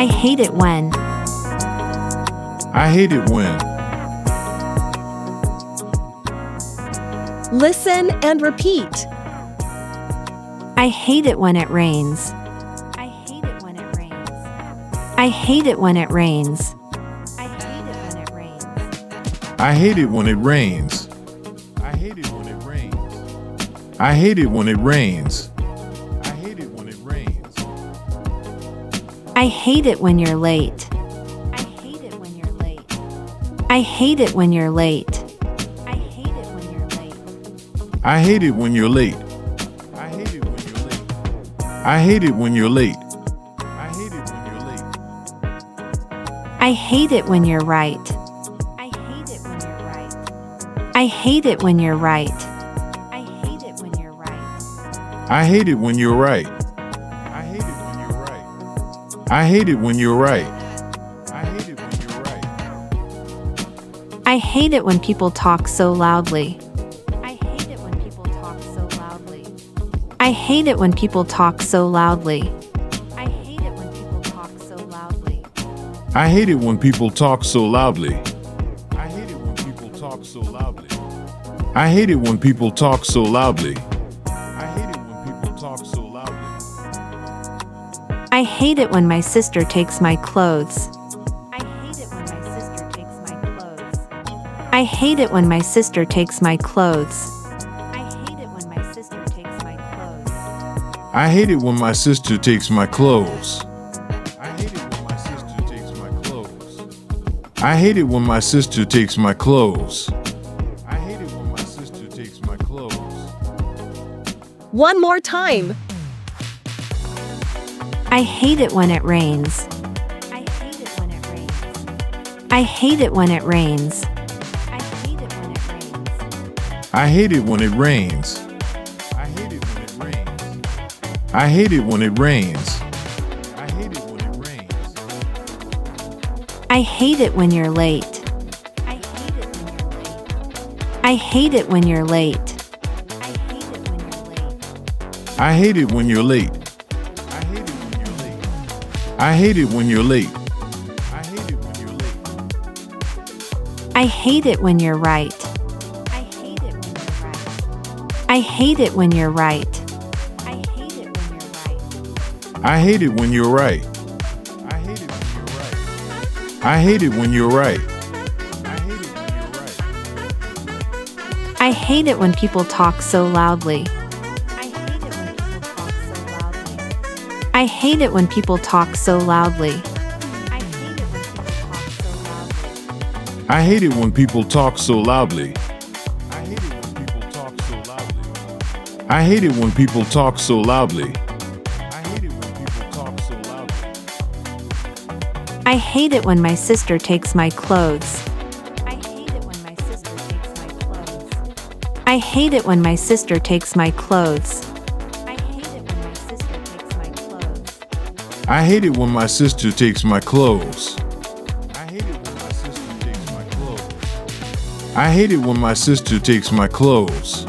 I hate it when. I hate it when. Listen and repeat. I hate it when it rains. I hate it when it rains. I hate it when it rains. I hate it when it rains. I hate it when it rains. I hate it when it rains. I hate it when it rains. I hate it when it rains. I hate it when you're late. I hate it when you're late. I hate it when you're late. I hate it when you're late. I hate it when you're late. I hate it when you're late. I hate it when you're late. I hate it when you're right. I hate it when you're right. I hate it when you're right. I hate it when you're right. I hate it when you're right. I hate it when you're right. I hate it when you're right. I hate it when people talk so loudly. I hate it when people talk so loudly. I hate it when people talk so loudly. I hate it when people talk so loudly. I hate it when people talk so loudly. I hate it when people talk so loudly. I hate it when people talk so loudly. I hate it when people talk so loudly. I hate it when my sister takes my clothes. I hate it when my sister takes my clothes. I hate it when my sister takes my clothes. I hate it when my sister takes my clothes. I hate it when my sister takes my clothes. I hate it when my sister takes my clothes. I hate it when my sister takes my clothes. I hate it when my sister takes my clothes. One more time. I hate it when it rains. I hate it when it rains. I hate it when it rains. I hate it when it rains. I hate it when it rains. I hate it when it rains. I hate it when it rains. I hate it when it rains. I hate it when you're late. I hate it when you're late. I hate it when you're late. I hate it when you're late. I hate it when you're late. I hate it when you're late. I hate it when you're right. I hate it when you're right. I hate it when you're right. I hate it when you're right. I hate it when you're right. I hate it when you're right. I hate it when people talk so loudly. I hate it when people talk so loudly. I hate it when people talk so loudly. I hate it when people talk so loudly. I hate it when people talk so loudly. I hate it when my sister takes my clothes. I hate it when my sister takes my clothes. I hate it when my sister takes my clothes. I hate it when my sister takes my clothes. I hate it when my sister takes my clothes. I hate it when my sister takes my clothes.